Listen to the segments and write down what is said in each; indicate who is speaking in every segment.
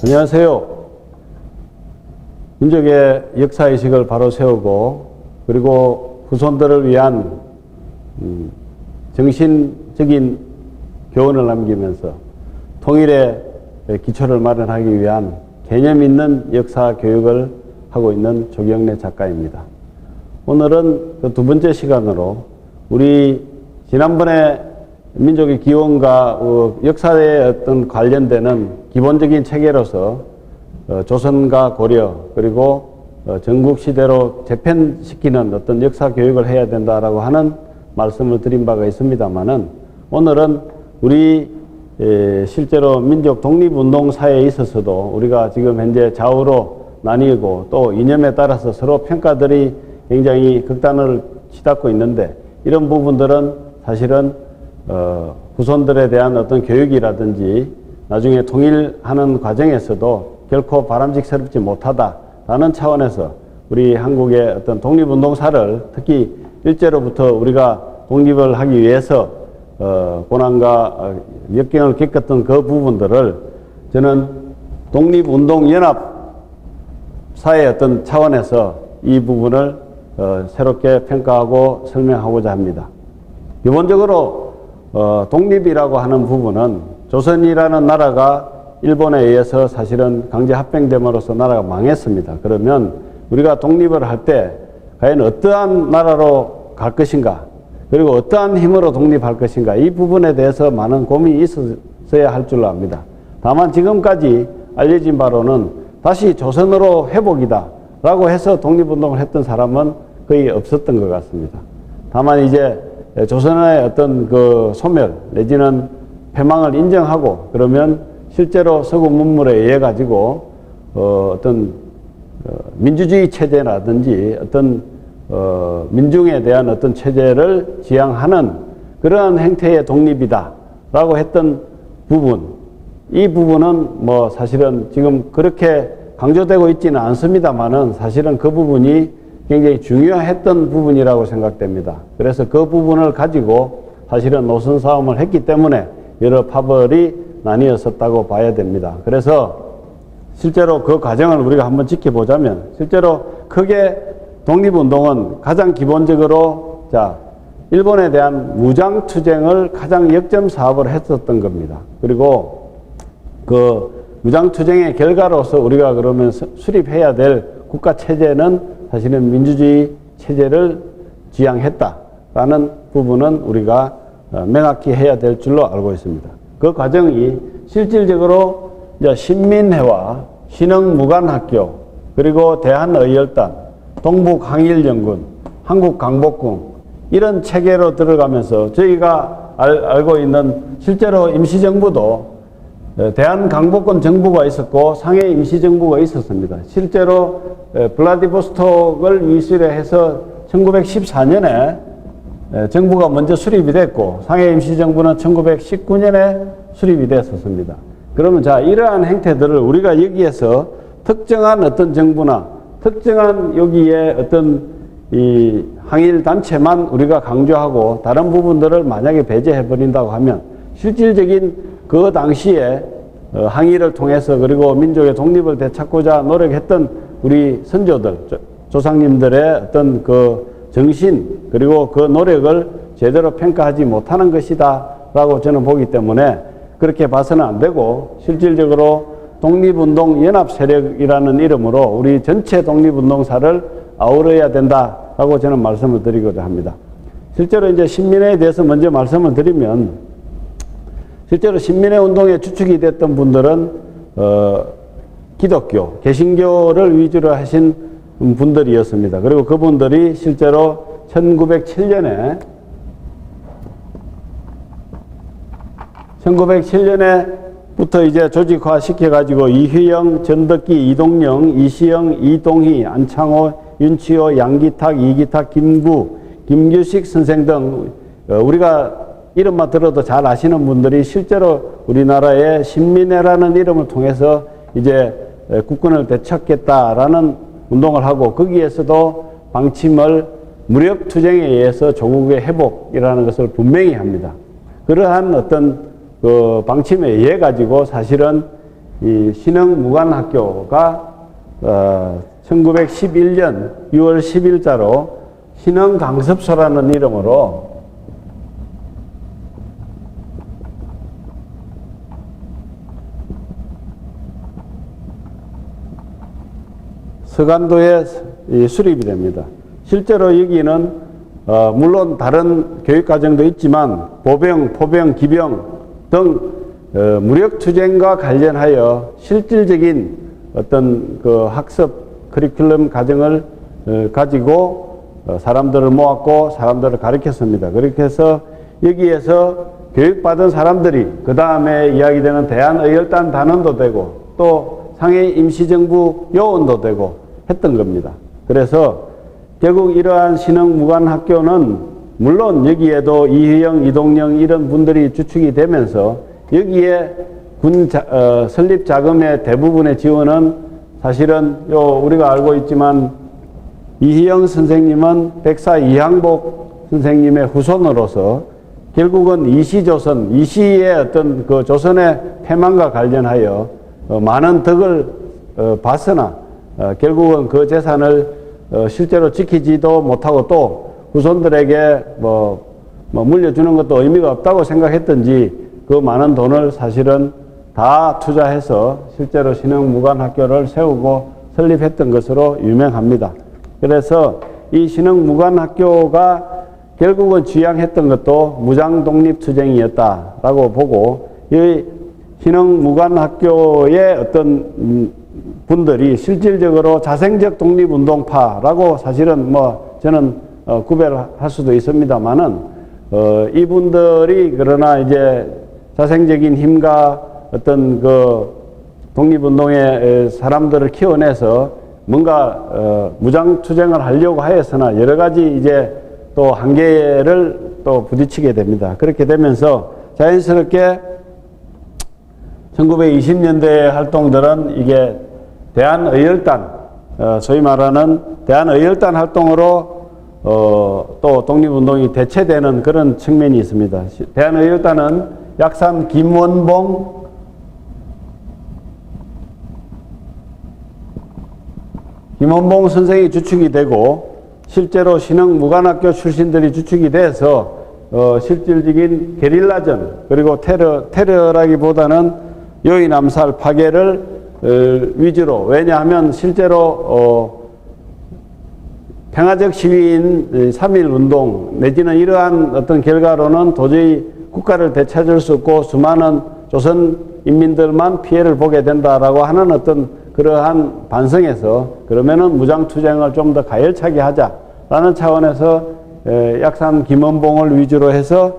Speaker 1: 안녕하세요. 민족의 역사의식을 바로 세우고 그리고 후손들을 위한 정신적인 교훈을 남기면서 통일의 기초를 마련하기 위한 개념 있는 역사 교육을 하고 있는 조경래 작가입니다. 오늘은 그 두 번째 시간으로 우리 지난번에 민족의 기원과 역사에 어떤 관련되는 기본적인 체계로서 조선과 고려 그리고 전국시대로 재편시키는 어떤 역사 교육을 해야 된다라고 하는 말씀을 드린 바가 있습니다만은 오늘은 우리 실제로 민족 독립운동사에 있어서도 우리가 지금 현재 좌우로 나뉘고 또 이념에 따라서 서로 평가들이 굉장히 극단을 치닫고 있는데 이런 부분들은 사실은 후손들에 대한 어떤 교육이라든지 나중에 통일하는 과정에서도 결코 바람직스럽지 못하다라는 차원에서 우리 한국의 어떤 독립운동사를 특히 일제로부터 우리가 독립을 하기 위해서 고난과 역경을 겪었던 그 부분들을 저는 독립운동연합사의 어떤 차원에서 이 부분을 새롭게 평가하고 설명하고자 합니다. 기본적으로 독립이라고 하는 부분은 조선이라는 나라가 일본에 의해서 사실은 강제 합병됨으로써 나라가 망했습니다. 그러면 우리가 독립을 할 때 과연 어떠한 나라로 갈 것인가 그리고 어떠한 힘으로 독립할 것인가 이 부분에 대해서 많은 고민이 있었어야 할 줄로 압니다. 다만 지금까지 알려진 바로는 다시 조선으로 회복이다 라고 해서 독립운동을 했던 사람은 거의 없었던 것 같습니다. 다만 이제 조선의 어떤 그 소멸 내지는 패망을 인정하고 그러면 실제로 서구 문물에 의해 가지고 어떤 민주주의 체제라든지 어떤 민중에 대한 어떤 체제를 지향하는 그러한 형태의 독립이다라고 했던 부분, 이 부분은 뭐 사실은 지금 그렇게 강조되고 있지는 않습니다만은 사실은 그 부분이 굉장히 중요했던 부분이라고 생각됩니다. 그래서 그 부분을 가지고 사실은 노선 싸움을 했기 때문에 여러 파벌이 나뉘었었다고 봐야 됩니다. 그래서 실제로 그 과정을 우리가 한번 지켜보자면 실제로 크게 독립운동은 가장 기본적으로 일본에 대한 무장투쟁을 가장 역점 사업을 했었던 겁니다. 그리고 그 무장투쟁의 결과로서 우리가 그러면 수립해야 될 국가체제는 사실은 민주주의 체제를 지향했다라는 부분은 우리가 명확히 해야 될 줄로 알고 있습니다. 그 과정이 실질적으로 이제 신민회와 신흥무관학교 그리고 대한의열단, 동북항일연군, 한국강복군 이런 체계로 들어가면서 저희가 알고 있는 실제로 임시정부도 대한강복군 정부가 있었고 상해 임시정부가 있었습니다. 실제로 블라디보스톡을 위시로 해서 1914년에 정부가 먼저 수립이 됐고 상해 임시정부는 1919년에 수립이 됐었습니다. 그러면 이러한 행태들을 우리가 여기에서 특정한 어떤 정부나 특정한 여기에 어떤 이 항일 단체만 우리가 강조하고 다른 부분들을 만약에 배제해 버린다고 하면 실질적인 그 당시에 항일을 통해서 그리고 민족의 독립을 되찾고자 노력했던 우리 선조들, 조상님들의 어떤 그 정신 그리고 그 노력을 제대로 평가하지 못하는 것이다 라고 저는 보기 때문에 그렇게 봐서는 안 되고 실질적으로 독립운동 연합 세력이라는 이름으로 우리 전체 독립운동사를 아우러야 된다라고 저는 말씀을 드리고자 합니다. 실제로 이제 신민회에 대해서 먼저 말씀을 드리면 실제로 신민회 운동의 주축이 됐던 분들은 기독교, 개신교를 위주로 하신 분들이었습니다. 그리고 그분들이 실제로 1907년에부터 이제 조직화 시켜가지고 이휘영, 전덕기, 이동영, 이시영, 이동희, 안창호, 윤치호, 양기탁, 이기탁, 김구, 김규식 선생 등 우리가 이름만 들어도 잘 아시는 분들이 실제로 우리나라의 신민회라는 이름을 통해서 이제 국군을 되찾겠다라는 운동을 하고 거기에서도 방침을 무력투쟁에 의해서 조국의 회복이라는 것을 분명히 합니다. 그러한 어떤 그 방침에 의해 가지고 사실은 이 신흥무관학교가 1911년 6월 10일자로 신흥강습소라는 이름으로 서간도에 수립이 됩니다. 실제로 여기는 물론 다른 교육과정도 있지만 보병, 포병, 기병 등 무력투쟁과 관련하여 실질적인 어떤 그 학습 커리큘럼 과정을 가지고 사람들을 모았고 사람들을 가르쳤습니다. 그렇게 해서 여기에서 교육받은 사람들이 그 다음에 이야기되는 대한의열단 단원도 되고 또 상해 임시정부 요원도 되고 했던 겁니다. 그래서 결국 이러한 신흥무관학교는 물론 여기에도 이휘영, 이동영 이런 분들이 주축이 되면서 여기에 군 설립 자금의 대부분의 지원은 사실은 우리가 알고 있지만 이휘영 선생님은 백사 이항복 선생님의 후손으로서 결국은 이시조선, 이시의 어떤 그 조선의 패망과 관련하여 많은 덕을 봤으나 결국은 그 재산을 실제로 지키지도 못하고 또 후손들에게 물려주는 것도 의미가 없다고 생각했던지 그 많은 돈을 사실은 다 투자해서 실제로 신흥무관학교를 세우고 설립했던 것으로 유명합니다. 그래서 이 신흥무관학교가 결국은 지향했던 것도 무장독립투쟁이었다라고 보고 이 신흥무관학교의 어떤 분들이 실질적으로 자생적 독립운동파라고 사실은 저는 구별할 수도 있습니다만은 이분들이 그러나 이제 자생적인 힘과 어떤 그 독립운동의 사람들을 키워내서 뭔가 무장투쟁을 하려고 하였으나 여러 가지 이제 또 한계를 또 부딪히게 됩니다. 그렇게 되면서 자연스럽게 1920년대 활동들은 이게 대한의열단, 소위 말하는 대한의열단 활동으로 또 독립운동이 대체되는 그런 측면이 있습니다. 대한의열단은 약산 김원봉 선생이 주축이 되고 실제로 신흥무관학교 출신들이 주축이 돼서 실질적인 게릴라전 그리고 테러라기보다는 요인 암살 파괴를 위주로 왜냐하면 실제로 평화적 시위인 3.1 운동 내지는 이러한 어떤 결과로는 도저히 국가를 되찾을 수 없고 수많은 조선 인민들만 피해를 보게 된다라고 하는 어떤 그러한 반성에서 그러면은 무장투쟁을 좀 더 가열차게 하자라는 차원에서 약산 김원봉을 위주로 해서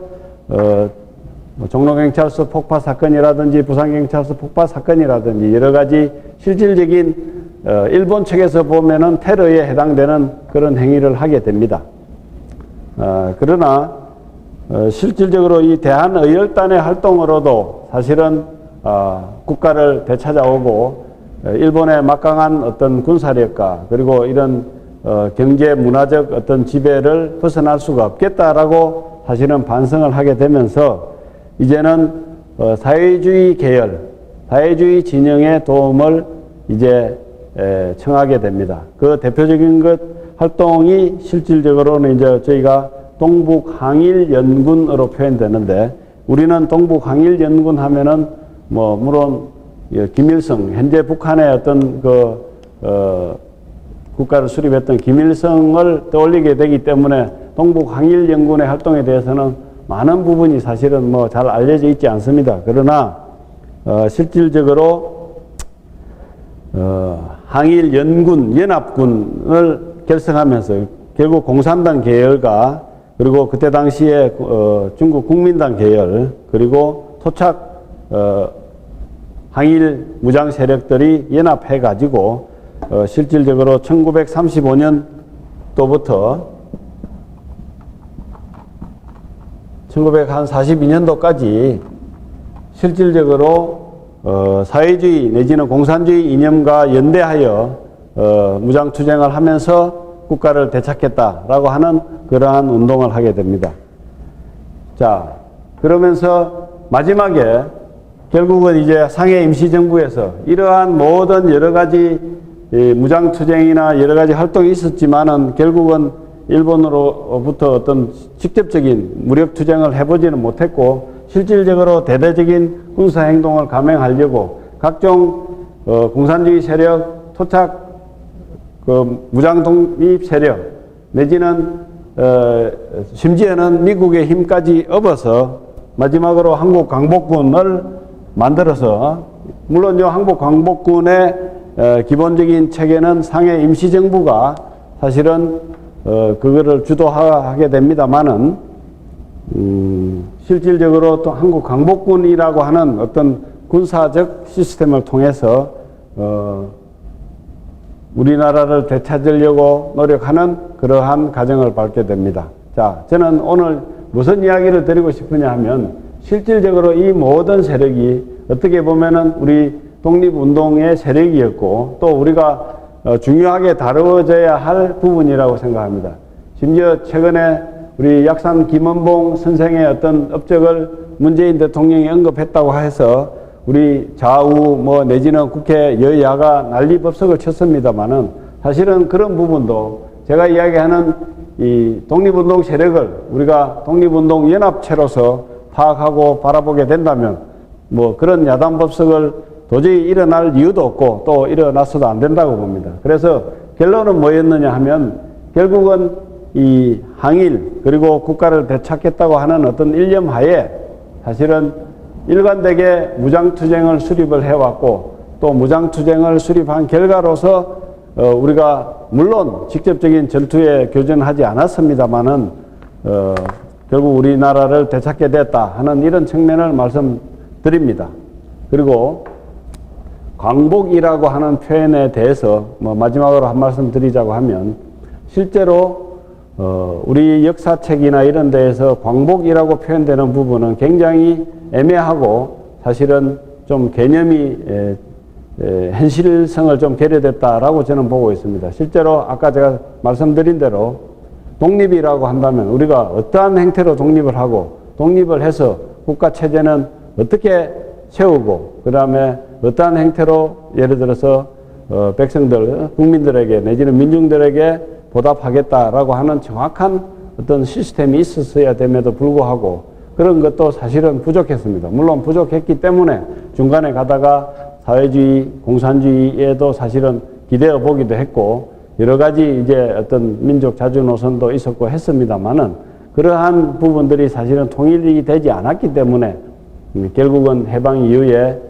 Speaker 1: 종로경찰서 폭파 사건이라든지 부산경찰서 폭파 사건이라든지 여러 가지 실질적인 일본 측에서 보면은 테러에 해당되는 그런 행위를 하게 됩니다. 그러나 실질적으로 이 대한의열단의 활동으로도 사실은 국가를 되찾아오고 일본의 막강한 어떤 군사력과 그리고 이런 경제 문화적 어떤 지배를 벗어날 수가 없겠다라고 사실은 반성을 하게 되면서 이제는 사회주의 계열, 사회주의 진영의 도움을 이제 청하게 됩니다. 그 대표적인 것 활동이 실질적으로는 이제 저희가 동북항일연군으로 표현되는데 우리는 동북항일연군 하면은 물론 김일성 현재 북한의 어떤 국가를 수립했던 김일성을 떠올리게 되기 때문에 동북항일연군의 활동에 대해서는 많은 부분이 사실은 잘 알려져 있지 않습니다. 그러나 실질적으로 항일연군, 연합군을 결성하면서 결국 공산당 계열과 그리고 그때 당시에 중국 국민당 계열 그리고 토착 항일 무장 세력들이 연합해 가지고 실질적으로 1935년도부터 1942년도까지 실질적으로 사회주의 내지는 공산주의 이념과 연대하여 무장투쟁을 하면서 국가를 되찾겠다라고 하는 그러한 운동을 하게 됩니다. 자, 그러면서 마지막에 결국은 이제 상해 임시정부에서 이러한 모든 여러 가지 무장투쟁이나 여러 가지 활동이 있었지만은 결국은 일본으로부터 어떤 직접적인 무력투쟁을 해보지는 못했고 실질적으로 대대적인 군사행동을 감행하려고 각종 공산주의 세력, 토착 무장독립 세력 내지는 심지어는 미국의 힘까지 업어서 마지막으로 한국 광복군을 만들어서 물론 이 한국 광복군의 기본적인 체계는 상해 임시정부가 사실은 그거를 주도하게 됩니다만은 실질적으로 또 한국 광복군이라고 하는 어떤 군사적 시스템을 통해서 우리나라를 되찾으려고 노력하는 그러한 과정을 밟게 됩니다. 자, 저는 오늘 무슨 이야기를 드리고 싶으냐 하면 실질적으로 이 모든 세력이 어떻게 보면은 우리 독립운동의 세력이었고 또 우리가 중요하게 다루어져야 할 부분이라고 생각합니다. 심지어 최근에 우리 약산 김원봉 선생의 어떤 업적을 문재인 대통령이 언급했다고 해서 우리 좌우 내지는 국회 여야가 난리법석을 쳤습니다만은 사실은 그런 부분도 제가 이야기하는 이 독립운동 세력을 우리가 독립운동 연합체로서 파악하고 바라보게 된다면 그런 야단법석을 도저히 일어날 이유도 없고 또 일어나서도 안 된다고 봅니다. 그래서 결론은 뭐였느냐 하면 결국은 이 항일 그리고 국가를 되찾겠다고 하는 어떤 일념 하에 사실은 일관되게 무장투쟁을 수립을 해왔고 또 무장투쟁을 수립한 결과로서 우리가 물론 직접적인 전투에 교전하지 않았습니다만은 결국 우리나라를 되찾게 됐다 하는 이런 측면을 말씀드립니다. 그리고 광복이라고 하는 표현에 대해서 마지막으로 한 말씀 드리자고 하면 실제로 우리 역사책이나 이런 데에서 광복이라고 표현되는 부분은 굉장히 애매하고 사실은 좀 개념이 현실성을 좀 계려됐다라고 저는 보고 있습니다. 실제로 아까 제가 말씀드린 대로 독립이라고 한다면 우리가 어떠한 행태로 독립을 하고 독립을 해서 국가체제는 어떻게 세우고 그 다음에 어떠한 행태로 예를 들어서 백성들, 국민들에게 내지는 민중들에게 보답하겠다라고 하는 정확한 어떤 시스템이 있었어야 됨에도 불구하고 그런 것도 사실은 부족했습니다. 물론 부족했기 때문에 중간에 가다가 사회주의, 공산주의에도 사실은 기대어 보기도 했고 여러 가지 이제 어떤 민족 자주 노선도 있었고 했습니다만은 그러한 부분들이 사실은 통일이 되지 않았기 때문에 결국은 해방 이후에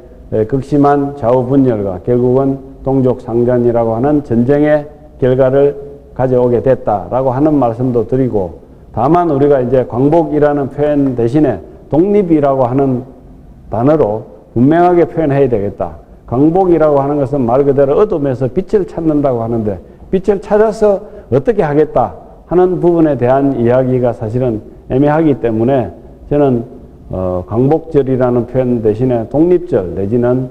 Speaker 1: 극심한 좌우 분열과 결국은 동족 상전이라고 하는 전쟁의 결과를 가져오게 됐다라고 하는 말씀도 드리고 다만 우리가 이제 광복이라는 표현 대신에 독립이라고 하는 단어로 분명하게 표현해야 되겠다. 광복이라고 하는 것은 말 그대로 어둠에서 빛을 찾는다고 하는데 빛을 찾아서 어떻게 하겠다 하는 부분에 대한 이야기가 사실은 애매하기 때문에 저는 광복절이라는 표현 대신에 독립절 내지는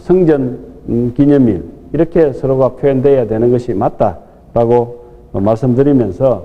Speaker 1: 성전 기념일 이렇게 서로가 표현되어야 되는 것이 맞다라고 말씀드리면서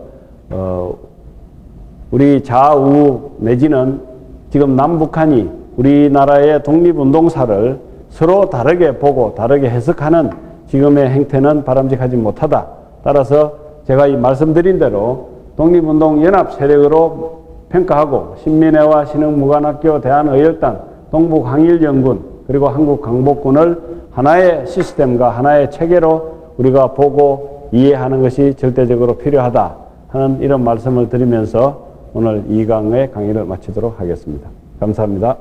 Speaker 1: 우리 좌우 내지는 지금 남북한이 우리나라의 독립운동사를 서로 다르게 보고 다르게 해석하는 지금의 행태는 바람직하지 못하다. 따라서 제가 이 말씀드린 대로 독립운동 연합 세력으로 평가하고 신민회와 신흥무관학교 대한의열단 동북항일연군 그리고 한국광복군을 하나의 시스템과 하나의 체계로 우리가 보고 이해하는 것이 절대적으로 필요하다 하는 이런 말씀을 드리면서 오늘 2강의 강의를 마치도록 하겠습니다. 감사합니다.